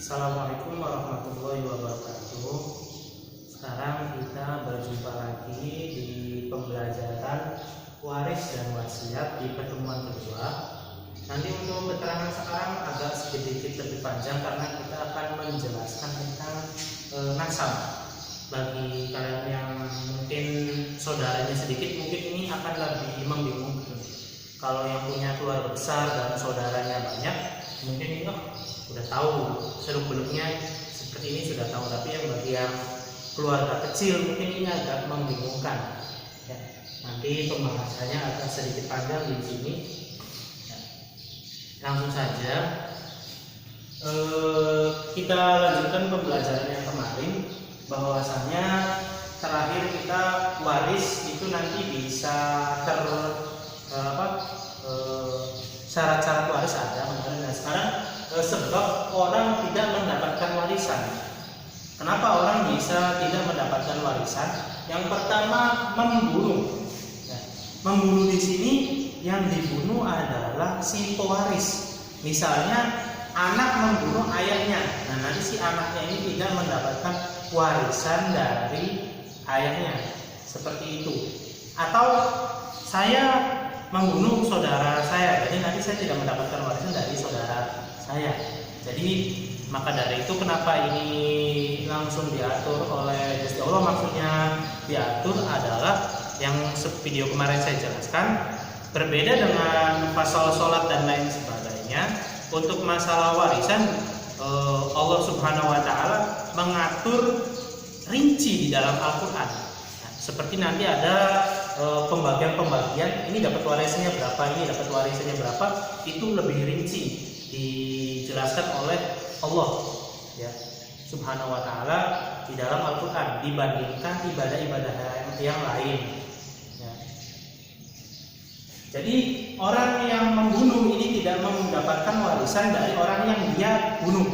Assalamualaikum warahmatullahi wabarakatuh. Sekarang kita berjumpa lagi di pembelajaran waris dan wasiat di pertemuan kedua. Nanti untuk keterangan sekarang agak sedikit lebih panjang karena kita akan menjelaskan tentang nasab. Bagi kalian yang mungkin saudaranya sedikit, mungkin ini akan lebih membingungkan. Kalau yang punya keluarga besar dan saudaranya banyak, mungkin ini udah tahu seluk-beluknya seperti ini sudah tahu, tapi yang bagi yang keluarga kecil mungkin ini agak membingungkan. Ya, nanti pembahasannya agak sedikit panjang di sini. Ya, langsung saja kita lanjutkan pembelajaran yang kemarin, bahwasanya terakhir kita waris itu nanti bisa syarat-syarat waris ada kemarin. Nah sekarang sebab orang tidak mendapatkan warisan. Kenapa orang bisa tidak mendapatkan warisan? Yang pertama, membunuh. Ya, membunuh di sini yang dibunuh adalah si pewaris. Misalnya anak membunuh ayahnya, nah nanti si anaknya ini tidak mendapatkan warisan dari ayahnya, seperti itu. Atau saya membunuh saudara saya, jadi nanti saya tidak mendapatkan warisan dari saudara saya. Jadi maka dari itu kenapa ini langsung diatur oleh Gusti Allah, maksudnya diatur adalah yang video kemarin saya jelaskan, berbeda dengan pasal sholat dan lain sebagainya. Untuk masalah warisan, Allah Subhanahu wa Ta'ala mengatur rinci di dalam Al-Quran. Nah, seperti nanti ada pembagian-pembagian, ini dapat warisannya berapa, ini dapat warisannya berapa, itu lebih rinci dijelaskan oleh Allah, ya, Subhanahu wa Ta'ala di dalam Al-Quran dibandingkan ibadah-ibadah yang lain. Ya. Jadi orang yang membunuh ini tidak mendapatkan warisan dari orang yang dia bunuh,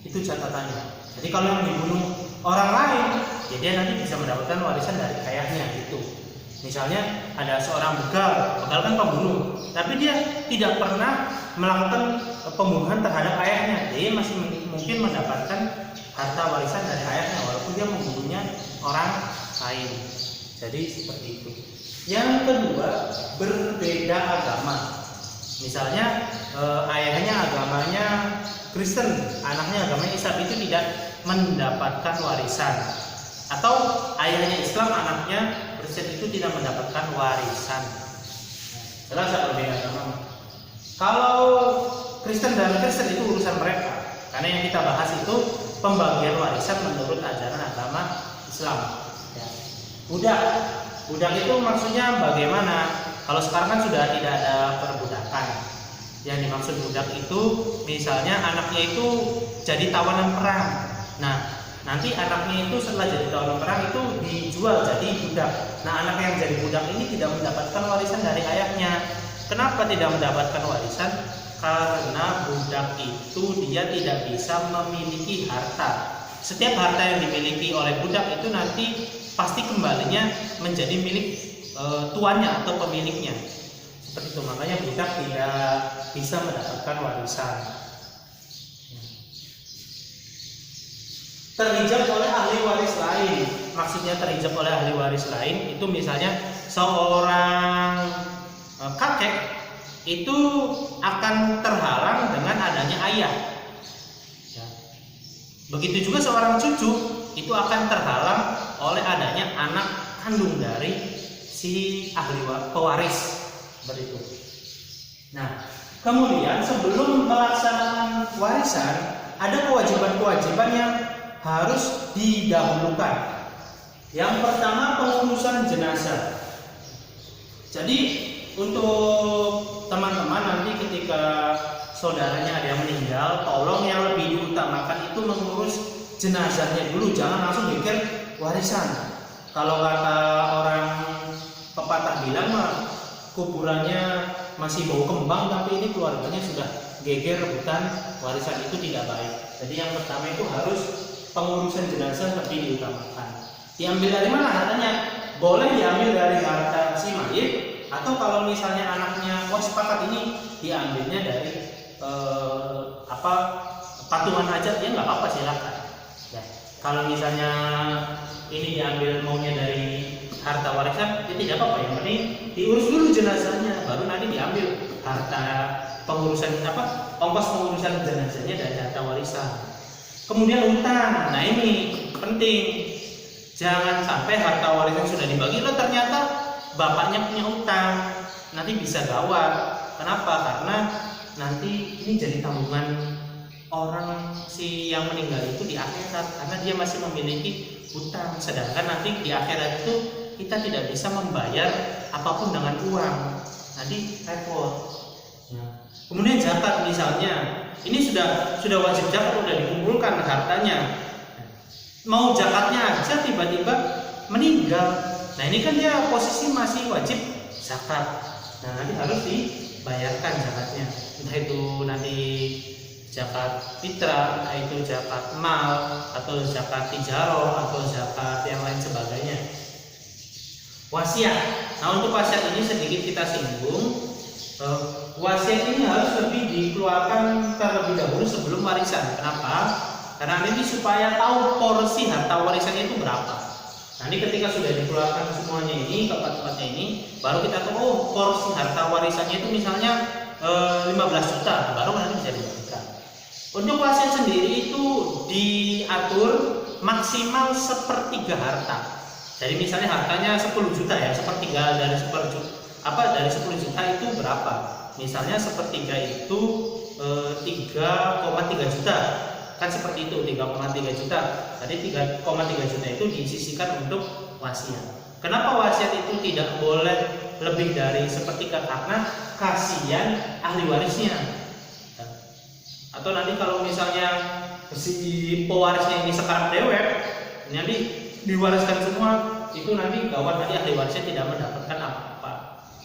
itu catatannya. Jadi kalau yang dibunuh orang lain, ya dia nanti bisa mendapatkan warisan dari ayahnya gitu. Misalnya ada seorang begal kan pembunuh, tapi dia tidak pernah melakukan pembunuhan terhadap ayahnya, dia masih mungkin mendapatkan harta warisan dari ayahnya walaupun dia membunuhnya orang lain. Jadi seperti itu. Yang kedua, berbeda agama. Misalnya ayahnya agamanya Kristen, anaknya agamanya Islam, itu tidak mendapatkan warisan. Atau ayahnya Islam, anaknya Kristen, itu tidak mendapatkan warisan. Jelas berbeda agama. Kalau Kristen dan Kristen itu urusan mereka, karena yang kita bahas itu pembagian warisan menurut ajaran agama Islam. Ya. Budak itu maksudnya bagaimana? Kalau sekarang kan sudah tidak ada perbudakan. Yang dimaksud budak itu misalnya anaknya itu jadi tawanan perang. Nah, nanti anaknya itu setelah jadi tawanan perang itu dijual jadi budak. Nah, anak yang jadi budak ini tidak mendapatkan warisan dari ayahnya. Kenapa tidak mendapatkan warisan? Karena budak itu dia tidak bisa memiliki harta. Setiap harta yang dimiliki oleh budak itu nanti pasti kembalinya menjadi milik tuannya atau pemiliknya. Seperti itu, makanya budak tidak bisa mendapatkan warisan. Terhijab oleh ahli waris lain. Maksudnya terhijab oleh ahli waris lain itu misalnya seorang kakek itu akan terhalang dengan adanya ayah. Ya. Begitu juga seorang cucu itu akan terhalang oleh adanya anak kandung dari si ahli pewaris. Begitu. Nah, kemudian sebelum pelaksanaan warisan ada kewajiban-kewajiban yang harus didahulukan. Yang pertama, pengurusan jenazah. Jadi untuk teman-teman nanti ketika saudaranya ada yang meninggal, tolong yang lebih diutamakan itu mengurus jenazahnya dulu, jangan langsung mikir warisan. Kalau kata orang pepatah bilang mah, kuburannya masih bau kembang tapi ini keluarganya sudah geger rebutan warisan, itu tidak baik. Jadi yang pertama itu harus pengurusan jenazah lebih diutamakan. Diambil dari mana hartanya? Boleh diambil dari harta si mayit, atau kalau misalnya anaknya sepakat ini diambilnya dari patungan aja ya nggak apa-apa, silakan. Ya, kalau misalnya ini diambil maunya dari harta warisan, ya tidak apa-apa. Yang penting diurus dulu jenazahnya, baru nanti diambil harta pengurusan ongkos pengurusan jenazahnya dari harta warisan. Kemudian utang, nah ini penting, jangan sampai harta warisan sudah dibagi, lo ternyata bapaknya punya utang, nanti bisa gawat. Kenapa? Karena nanti ini jadi tanggungan orang si yang meninggal itu di akhirat, karena dia masih memiliki hutang. Sedangkan nanti di akhirat itu kita tidak bisa membayar apapun dengan uang, nanti repot. Nah, kemudian zakat misalnya, ini sudah wajib zakat, sudah dikumpulkan hartanya, mau zakatnya aja tiba-tiba meninggal. Nah ini kan dia posisi masih wajib zakat. Nah nanti harus dibayarkan zakatnya, entah itu nanti zakat fitrah, entah itu zakat mal, atau zakat tijaroh, atau zakat yang lain sebagainya. Wasiat. Nah untuk wasiat ini sedikit kita singgung. Wasiat ini harus lebih dikeluarkan terlebih dahulu sebelum warisan. Kenapa? Karena ini supaya tahu porsi harta warisannya itu berapa. Nanti ketika sudah dikeluarkan semuanya ini, keempat-empatnya ini, baru kita tahu oh porsi harta warisannya itu misalnya 15 juta, baru nanti bisa dibagikan. Untuk wasiat sendiri itu diatur maksimal sepertiga harta. Jadi misalnya hartanya 10 juta ya, sepertiga dari 10 juta. Dari 10 juta itu berapa? Misalnya sepertiga itu 3,3 juta. Kan seperti itu, 3,3 juta. Jadi 3,3 juta itu disisihkan untuk wasiat. Kenapa wasiat itu tidak boleh lebih dari sepertiga? Karena kasihan ahli warisnya. Atau nanti kalau misalnya si pewarisnya ini sekarang dewek, nanti diwariskan semua, itu nanti gawat, nanti ahli warisnya tidak mendapatkan apa-apa.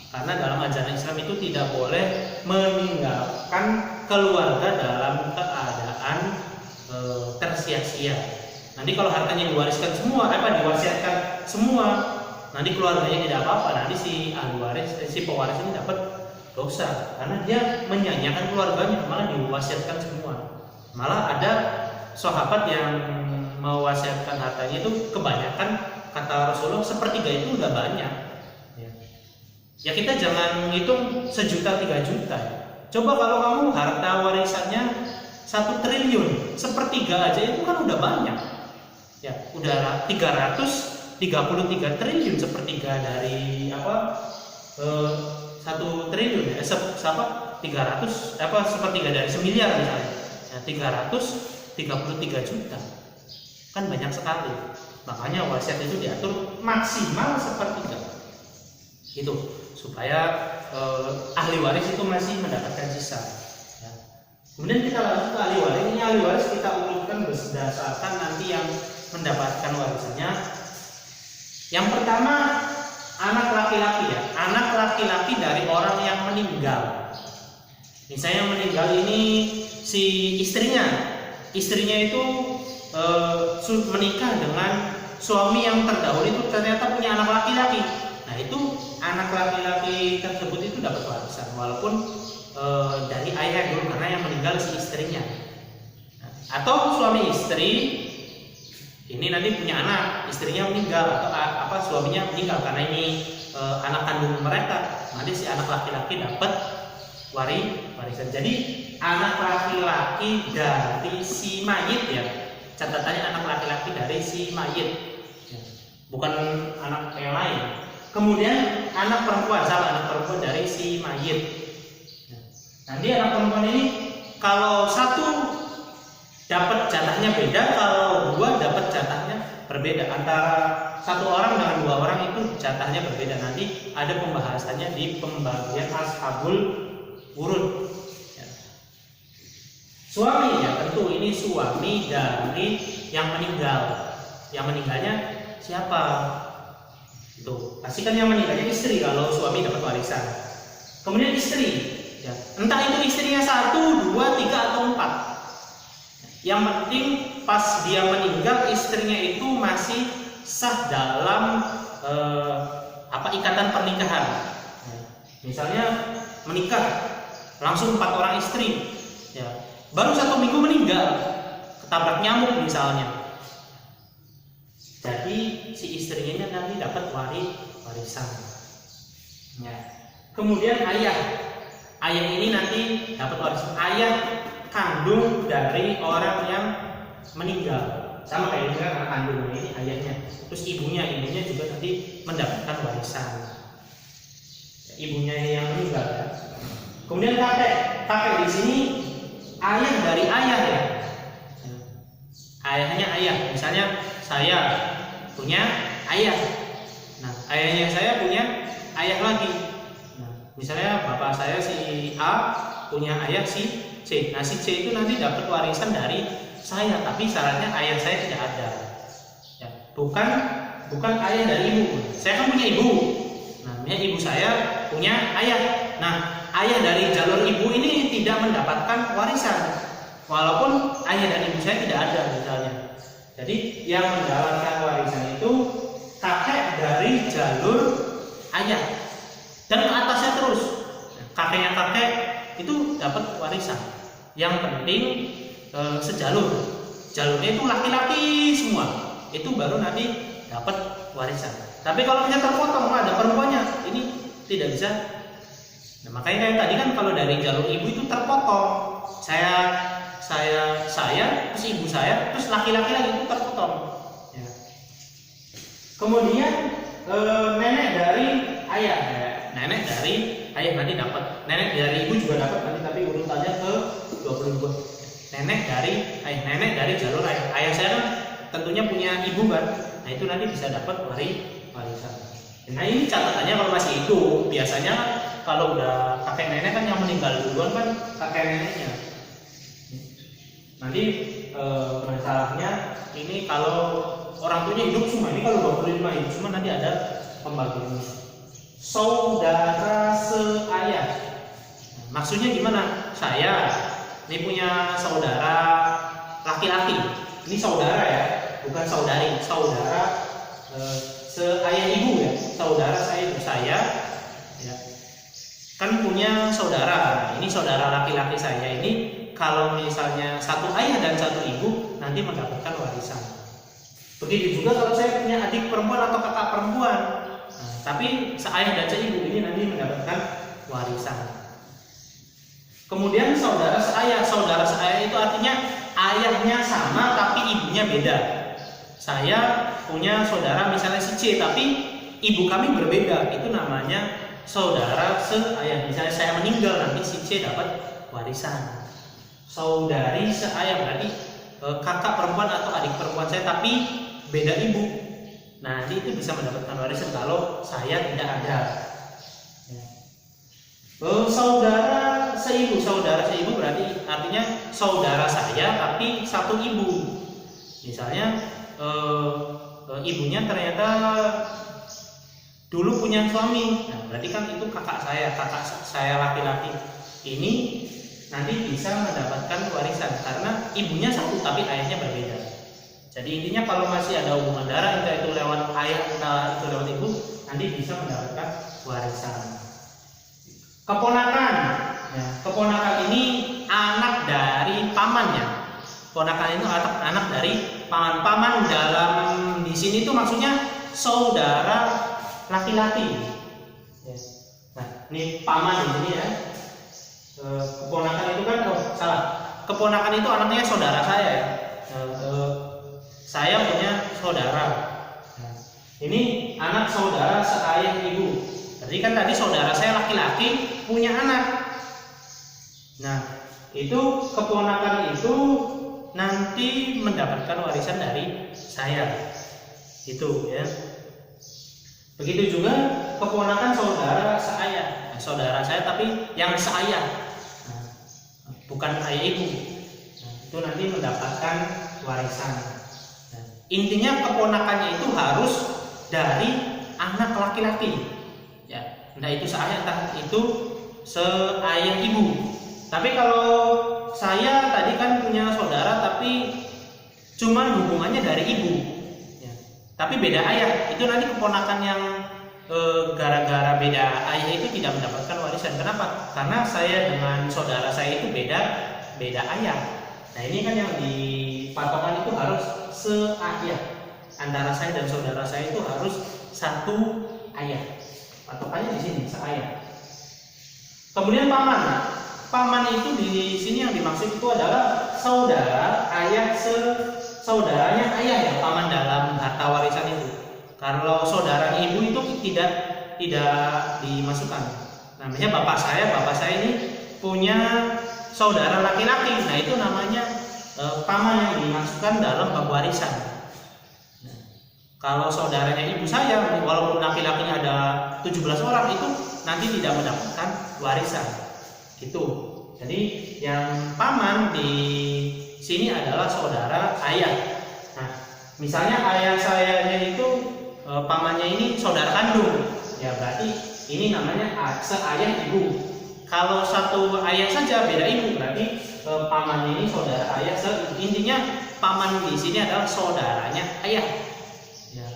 Karena dalam ajaran Islam itu tidak boleh meninggalkan keluarga dalam keadaan tersia-sia. Nanti kalau hartanya diwariskan semua, diwasiatkan semua, nanti keluarganya tidak apa-apa, nanti si ahli waris, si pewaris ini dapat dosa karena dia menyanyiakan keluarganya, malah diwasiatkan semua. Malah ada sahabat yang mewasiatkan hartanya itu kebanyakan, kata Rasulullah sepertiga itu udah banyak. Ya kita jangan ngitung sejuta 3 juta. Coba kalau kamu harta warisannya 1 triliun, sepertiga aja itu kan udah banyak. Ya, udah 333 triliun sepertiga dari 1 triliun ya. 300 sepertiga dari semiliar misalnya. Ya, 333 juta. Kan banyak sekali. Makanya wasiat itu diatur maksimal sepertiga. Itu supaya ahli waris itu masih mendapatkan sisa. Ya. Kemudian kita lanjut ke ahli waris. Ini ahli waris kita urutkan berdasarkan nanti yang mendapatkan warisannya. Yang pertama anak laki-laki ya, anak laki-laki dari orang yang meninggal. Misalnya yang meninggal ini si istrinya itu menikah dengan suami yang terdahulu itu ternyata punya anak laki-laki. Nah itu anak laki-laki tersebut itu dapat warisan walaupun dari ayah dulu, karena yang meninggal si istrinya. Nah, atau suami istri ini nanti punya anak, istrinya meninggal atau suaminya meninggal karena ini anak kandung mereka, nanti si anak laki-laki dapat warisan. Jadi anak laki-laki dari si mayit ya, catatannya anak laki-laki dari si mayit, bukan anak yang lain. Kemudian anak perempuan dari si mayit. Nanti anak perempuan ini kalau satu dapat jatahnya beda, kalau dua dapat jatahnya berbeda. Antara satu orang dengan 2 orang itu jatahnya berbeda. Nanti ada pembahasannya di pembagian ashabul urud. Suami ya, tentu ini suami dari yang meninggal. Yang meninggalnya siapa? Itu pasti kan yang meninggalnya istri kalau suami dapat warisan. Kemudian istri, ya, entah itu istrinya 1, 2, 3 atau 4. Yang penting pas dia meninggal istrinya itu masih sah dalam ikatan pernikahan. Misalnya menikah langsung 4 orang istri, ya baru 1 minggu meninggal, ketabrak nyamuk misalnya. Jadi si istrinya nanti dapat warisan. Ya. Kemudian ayah ini nanti dapat warisan. Ayah kandung dari orang yang meninggal, sama kayak dengan anak kandung ini ayahnya. Terus ibunya juga nanti mendapatkan warisan. Ibunya yang meninggal. Ya. Kemudian kakek di sini ayah dari ayah ya. Ayahnya ayah. Misalnya saya punya ayah. Nah, ayahnya saya punya ayah lagi. Nah, misalnya bapak saya si A punya ayah si C. Nah, si C itu nanti dapat warisan dari saya, tapi syaratnya ayah saya tidak ada. Ya, bukan ayah dari ibu. Saya kan punya ibu. Nah, ibu saya punya ayah. Nah, ayah dari jalur ibu ini tidak mendapatkan warisan, walaupun ayah dan ibu saya tidak ada misalnya. Jadi yang mendapatkan warisan itu kakek dari jalur ayah dan ke atasnya terus. Kakeknya kakek itu dapat warisan. Yang penting sejalur. Jalurnya itu laki-laki semua. Itu baru nanti dapat warisan. Tapi kalau misalnya terpotong ada perempuannya, ini tidak bisa. Nah, makanya kayak tadi kan kalau dari jalur ibu itu terpotong. Saya terus ibu saya, terus laki-laki lagi itu terpotong. Ya. Kemudian nenek dari ayah, nenek dari ayah nanti dapat. Nenek dari ibu juga dapat nanti, tapi urutannya ke 22. Nenek dari ayah, nenek dari jalur ayah. Ayah saya kan tentunya punya ibu kan. Nah, itu nanti bisa dapat warisan. Nah, ini catatannya kalau masih hidup. Biasanya kalau udah kakek nenek kan yang meninggal duluan kan kakek neneknya. Nanti masalahnya ini kalau orang tuanya hidup semua, ini kalau 25 hidup semua nanti ada pembagiannya. Saudara seayah. Nah, maksudnya gimana? Saya ini punya saudara laki-laki. Ini saudara ya, bukan saudari. Saudara seayah ibu ya. Saudara saya ibu saya ya. Kan punya saudara. Ini saudara laki-laki saya ini. Kalau misalnya satu ayah dan satu ibu nanti mendapatkan warisan. Begitu juga kalau saya punya adik perempuan atau kakak perempuan, nah, tapi seayah dan seibu ini nanti mendapatkan warisan. Kemudian saudara seayah itu artinya ayahnya sama tapi ibunya beda. Saya punya saudara misalnya si C tapi ibu kami berbeda, itu namanya saudara seayah. Misalnya saya meninggal nanti si C dapat warisan. Saudari seayah berarti kakak perempuan atau adik perempuan saya tapi beda ibu. Nah, nanti itu bisa mendapatkan warisan kalau saya tidak ada. Saudara seibu berarti artinya saudara saya tapi satu ibu. Misalnya ibunya ternyata dulu punya suami. Nah, berarti kan itu kakak saya laki-laki. Ini nanti bisa mendapatkan warisan karena ibunya satu tapi ayahnya berbeda. Jadi intinya kalau masih ada hubungan darah, entah itu lewat ayah entah itu lewat ibu, nanti bisa mendapatkan warisan. Keponakan, ya, keponakan ini anak dari pamannya. Keponakan itu anak dari paman. Paman dalam di sini tuh maksudnya saudara laki-laki. Ya. Nah, ini paman di sini ya. Keponakan itu kan salah. Keponakan itu anaknya saudara saya. Saya punya saudara. Nah, ini anak saudara seayah ibu. Jadi kan tadi saudara saya laki-laki punya anak. Nah, itu keponakan itu nanti mendapatkan warisan dari saya. Itu ya. Begitu juga keponakan saudara seayah. Nah, saudara saya tapi yang seayah. Bukan ayah ibu. Nah, itu nanti mendapatkan warisan. Nah, intinya keponakannya itu harus dari anak laki-laki. Ya, entah itu seayah, entah itu seayah ibu. Tapi kalau saya tadi kan punya saudara tapi cuma hubungannya dari ibu. Ya, tapi beda ayah. Itu nanti keponakan yang gara-gara beda ayah itu tidak mendapatkan warisan. Kenapa? Karena saya dengan saudara saya itu beda beda ayah. Nah ini kan yang dipatokan itu harus seayah, antara saya dan saudara saya itu harus satu ayah. Patokannya di sini seayah. Kemudian paman. Paman itu di sini yang dimaksud itu adalah saudara ayah saudaranya ayah ya, paman dalam harta warisan itu. Kalau saudara ibu itu tidak dimasukkan. Namanya bapak saya ini punya saudara laki-laki. Nah, itu namanya paman yang dimasukkan dalam bab warisan. Nah, kalau saudaranya ibu saya walaupun laki-lakinya ada 17 orang itu nanti tidak mendapatkan warisan. Gitu. Jadi yang paman di sini adalah saudara ayah. Nah, misalnya ayah saya itu pamannya ini saudara kandung, ya berarti ini namanya seayah ibu. Kalau satu ayah saja beda ibu, berarti pamannya ini saudara ayah. Intinya paman di sini adalah saudaranya ayah. Ya.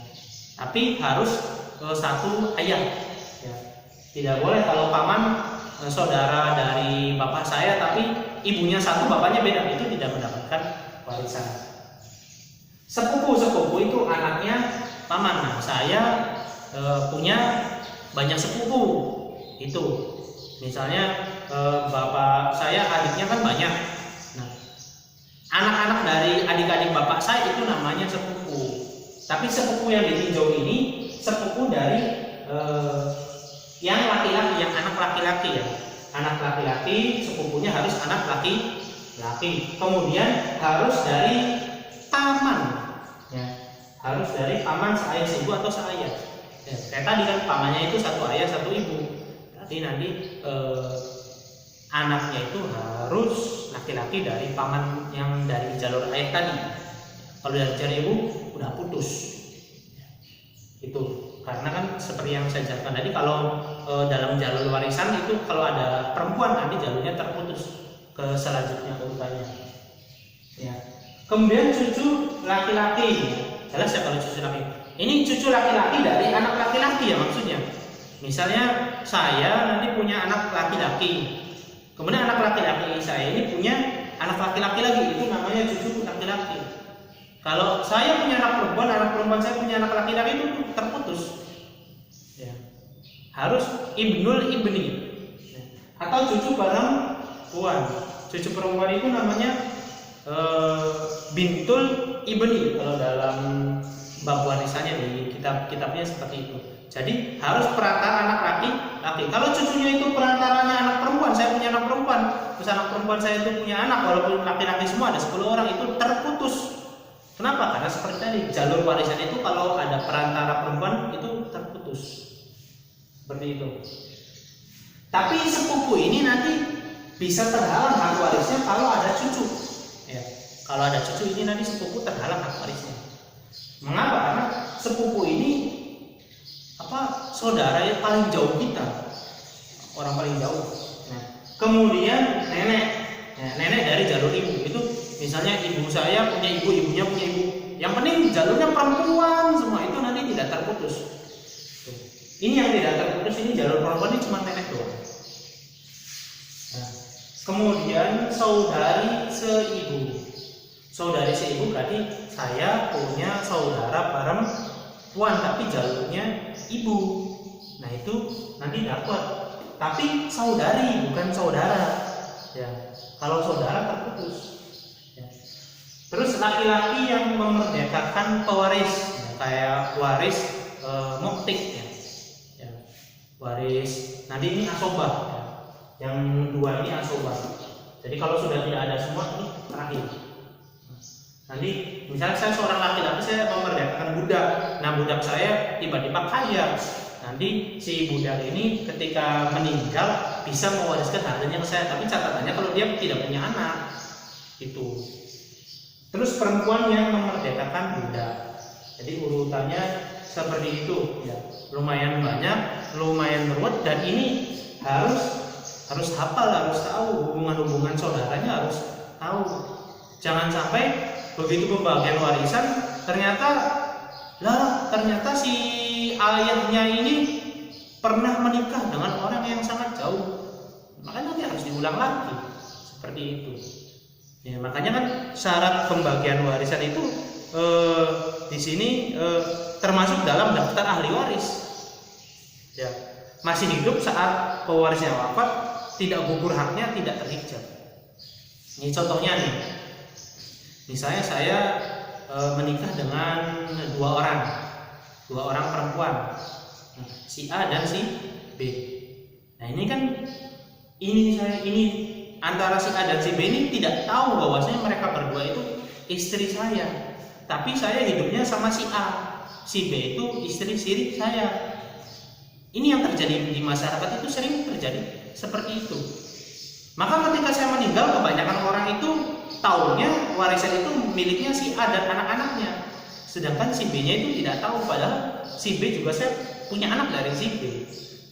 Tapi harus satu ayah. Ya. Tidak boleh kalau paman saudara dari bapak saya tapi ibunya satu bapaknya beda, itu tidak mendapatkan warisan. Sepupu itu anaknya paman. Nah, saya punya banyak sepupu itu. Misalnya bapak saya adiknya kan banyak. Nah, anak-anak dari adik-adik bapak saya itu namanya sepupu. Tapi sepupu yang ditinjau ini sepupu dari yang laki-laki, yang anak laki-laki ya. Anak laki-laki sepupunya harus anak laki-laki. Kemudian harus dari paman. Ya, harus dari paman seayah seibu atau seayah. Ya, kayak tadi kan pamannya itu satu ayah satu ibu. Berarti nanti anaknya itu harus laki-laki dari paman yang dari jalur ayah tadi. Kalau dari jalur ibu udah putus. Itu karena kan seperti yang saya jelaskan tadi, kalau dalam jalur warisan itu kalau ada perempuan nanti jalurnya terputus ke selanjutnya urutannya. Ya. Kemudian cucu laki-laki, jelas ya kalau cucu laki. Ini cucu laki-laki dari anak laki-laki ya maksudnya. Misalnya saya nanti punya anak laki-laki, kemudian anak laki-laki saya ini punya anak laki-laki lagi, itu namanya cucu laki-laki. Kalau saya punya anak perempuan saya punya anak laki-laki itu terputus. Ya. Harus ibnul ibni. Ya. Atau cucu perempuan. Cucu perempuan itu namanya bintul ibni kalau dalam bab warisannya di kitab-kitabnya seperti itu. Jadi harus perantara anak laki-laki. Kalau cucunya itu perantaranya anak perempuan, saya punya anak perempuan, terus anak perempuan saya itu punya anak, walaupun laki-laki semua ada 10 orang itu terputus. Kenapa? Karena seperti tadi jalur warisan itu kalau ada perantara perempuan itu terputus. Seperti itu. Tapi sepupu ini nanti bisa terhalang hak warisnya kalau ada cucu. Ya. Kalau ada cucu ini nanti sepupu terhalang hak warisnya. Mengapa? Karena sepupu ini saudara yang paling jauh kita, orang paling jauh. Nah, kemudian nenek, nenek dari jalur ibu itu. Misalnya ibu saya punya ibu, ibunya punya ibu. Yang penting jalurnya perempuan semua, itu nanti tidak terputus. Ini yang tidak terputus, ini jalur perempuan ini cuma nenek doang. Nah, kemudian saudari seibu. Saudari seibu berarti saya punya saudara perempuan tapi jalurnya ibu. Nah itu nanti dapat. Tapi saudari bukan saudara. Ya, kalau saudara terputus. Terus laki-laki yang memerdekakan pewaris, ya, kayak waris muktik ya. Waris nanti ini asobah ya. Yang dua ini asobah. Jadi kalau sudah tidak ada semua ini terakhir. Nanti misalnya saya seorang laki-laki, saya memerdekakan budak. Nah budak saya tiba-tiba kaya. Nanti si budak ini ketika meninggal bisa mewariskan hartanya ke saya. Tapi catatannya kalau dia tidak punya anak itu. Terus perempuan yang memerdekakan budak. Jadi urutannya seperti itu ya. Lumayan banyak, lumayan beruat, dan ini harus hafal, harus tahu hubungan-hubungan saudaranya, harus tahu. Jangan sampai begitu pembagian warisan ternyata si ayahnya ini pernah menikah dengan orang yang sangat jauh. Makanya nanti harus diulang lagi seperti itu. Ya, makanya kan syarat pembagian warisan itu di sini termasuk dalam daftar ahli waris. Ya, masih hidup saat pewarisnya wafat, tidak gugur haknya, tidak terhijab. Ini contohnya nih. Misalnya saya menikah dengan dua orang perempuan, si A dan si B. Nah ini kan ini antara si A dan si B ini tidak tahu bahwasanya mereka berdua itu istri saya, tapi saya hidupnya sama si A, si B itu istri saya. Ini yang terjadi di masyarakat itu sering terjadi seperti itu. Maka ketika saya meninggal, kebanyakan orang itu taunya warisan itu miliknya si A dan anak-anaknya, sedangkan si B-nya itu tidak tahu, padahal si B juga saya punya anak dari si B.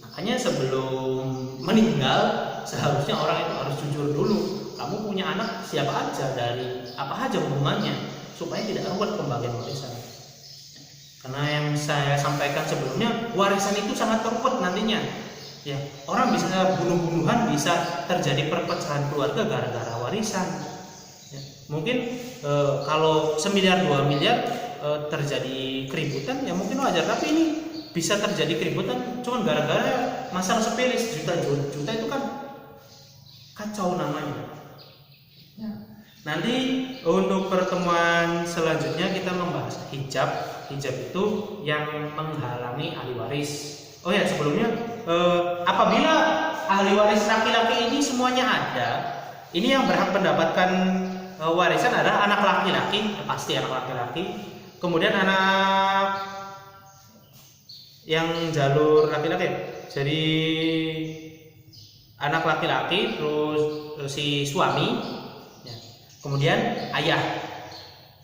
Makanya sebelum meninggal seharusnya orang itu harus jujur dulu, kamu punya anak siapa aja, dari apa aja hubungannya, supaya tidak ruwet pembagian warisan. Karena yang saya sampaikan sebelumnya, warisan itu sangat ruwet nantinya. Ya, orang bisa bunuh-bunuhan, bisa terjadi perpecahan keluarga gara-gara warisan. Ya, mungkin kalau 1 miliar 2 miliar terjadi keributan, ya mungkin wajar. Tapi ini bisa terjadi keributan cuma gara-gara masalah sepele, juta itu kan kacau namanya. Ya. Nanti untuk pertemuan selanjutnya kita membahas hijab. Hijab itu yang menghalangi ahli waris. Oh ya, sebelumnya apabila ahli waris laki-laki ini semuanya ada, ini yang berhak mendapatkan warisan adalah anak laki-laki, pasti anak laki-laki. Kemudian anak yang jalur laki-laki, jadi anak laki-laki, terus si suami, ya. Kemudian ayah.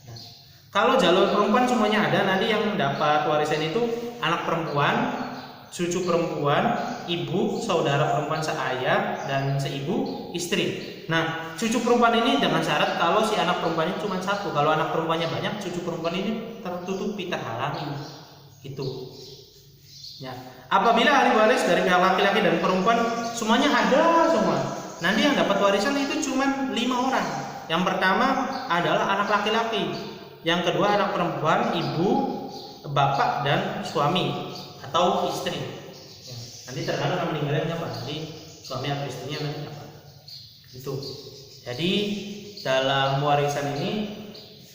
Nah, kalau jalur perempuan semuanya ada, nanti yang mendapat warisan itu anak perempuan, cucu perempuan, ibu, saudara perempuan seayah dan seibu, istri. Nah, cucu perempuan ini dengan syarat kalau si anak perempuannya cuma satu. Kalau anak perempuannya banyak, cucu perempuan ini tertutupi, terhalangi. Gitu. Ya. Apabila ahli waris dari pihak laki-laki dan perempuan semuanya ada semua, nanti yang dapat warisan itu cuma 5 orang. Yang pertama adalah anak laki-laki, yang kedua anak perempuan, ibu, bapak dan suami atau istri. Ya. Nanti tergantung meninggalnya apa, nanti suami atau istrinya nanti dapat. Itu. Jadi dalam warisan ini,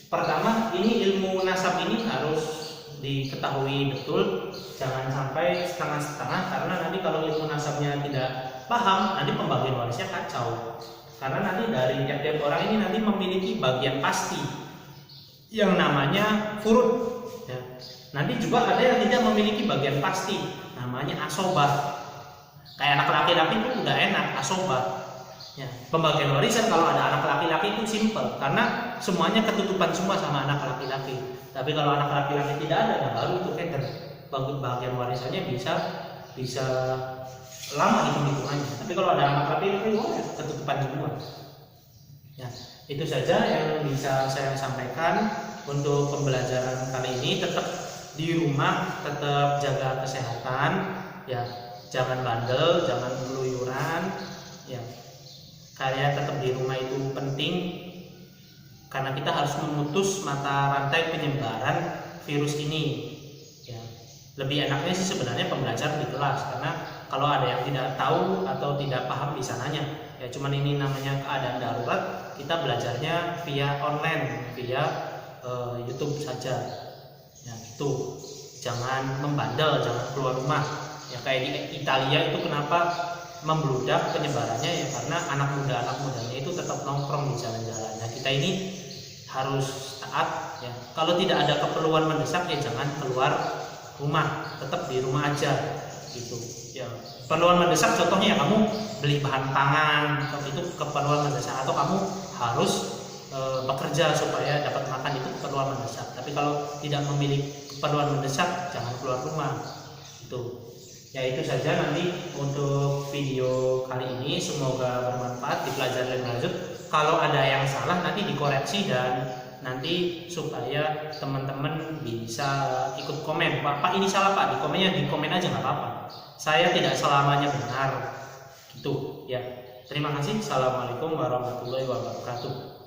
pertama ini ilmu nasab ini harus diketahui betul, jangan sampai setengah-setengah, karena nanti kalau ilmu nasabnya tidak paham, nanti pembagian warisnya kacau. Karena nanti dari tiap-tiap orang ini nanti memiliki bagian pasti yang namanya furud. Ya. Nanti juga ada yang tidak memiliki bagian pasti, namanya asobah. Kayak anak laki-laki itu udah enak, asobah. Ya, pembagian warisan kalau ada anak laki-laki itu simple, karena semuanya ketutupan semua sama anak laki-laki. Tapi kalau anak laki-laki tidak ada, nah baru itu keder. Bagian warisannya bisa lama hitung-hitungannya. Tapi kalau ada anak laki-laki, ketutupan semua. Ya, itu saja yang bisa saya sampaikan untuk pembelajaran kali ini. Tetap di rumah, tetap jaga kesehatan, ya, jangan bandel, jangan keluyuran, ya. Karya tetap di rumah itu penting, karena kita harus memutus mata rantai penyebaran virus ini. Ya. Lebih enaknya sih sebenarnya pembelajaran di kelas, karena kalau ada yang tidak tahu atau tidak paham bisa nanya. Ya cuman ini namanya keadaan darurat, kita belajarnya via online, via YouTube saja. Ya gitu. Jangan membandel, jangan keluar rumah. Ya kayak di Italia itu kenapa membludak penyebarannya, ya karena anak mudanya itu tetap nongkrong di jalan-jalan. Nah kita ini harus taat, ya. Kalau tidak ada keperluan mendesak, ya jangan keluar rumah, tetap di rumah aja, gitu. Ya keperluan mendesak contohnya ya kamu beli bahan pangan, itu keperluan mendesak, atau kamu harus bekerja supaya dapat makan, itu keperluan mendesak. Tapi kalau tidak memiliki keperluan mendesak, jangan keluar rumah, gitu. Ya itu saja nanti untuk video kali ini, semoga bermanfaat, dipelajari lebih lanjut. Kalau ada yang salah nanti dikoreksi, dan nanti supaya teman-teman bisa ikut komen, Pak ini salah Pak, di komen aja nggak apa-apa, saya tidak selamanya benar, gitu ya. Terima kasih. Assalamualaikum warahmatullahi wabarakatuh.